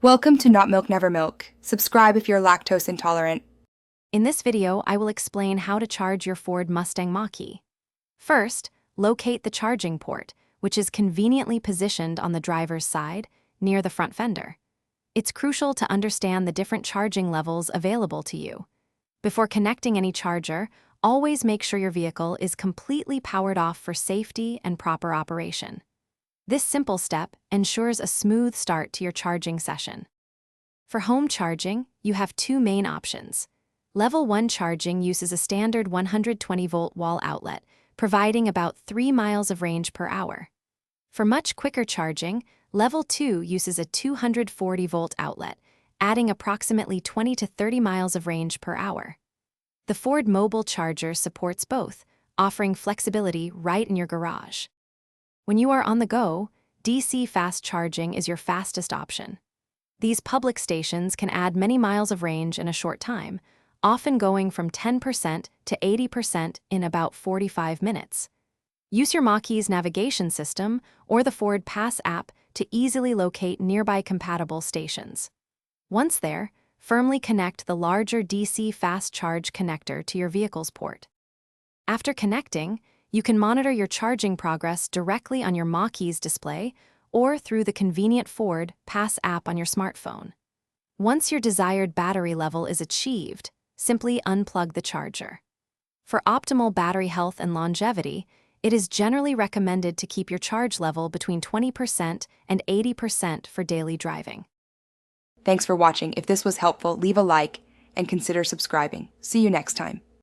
Welcome to Not Milk Never Milk. Subscribe if you're lactose intolerant. In this video, I will explain how to charge your Ford Mustang Mach-E. First, locate the charging port, which is conveniently positioned on the driver's side, near the front fender. It's crucial to understand the different charging levels available to you. Before connecting any charger, always make sure your vehicle is completely powered off for safety and proper operation. This simple step ensures a smooth start to your charging session. For home charging, you have two main options. Level 1 charging uses a standard 120-volt wall outlet, providing about 3 miles of range per hour. For much quicker charging, Level 2 uses a 240-volt outlet, adding approximately 20 to 30 miles of range per hour. The Ford mobile charger supports both, offering flexibility right in your garage. When you are on the go, DC fast charging is your fastest option. These public stations can add many miles of range in a short time, often going from 10% to 80% in about 45 minutes. Use your Mach-E's navigation system or the Ford Pass app to easily locate nearby compatible stations. Once there, firmly connect the larger DC fast charge connector to your vehicle's port. After connecting, you can monitor your charging progress directly on your Mach-E's display or through the convenient Ford Pass app on your smartphone. Once your desired battery level is achieved, simply unplug the charger. For optimal battery health and longevity, it is generally recommended to keep your charge level between 20% and 80% for daily driving. Thanks for watching. If this was helpful, leave a like and consider subscribing. See you next time.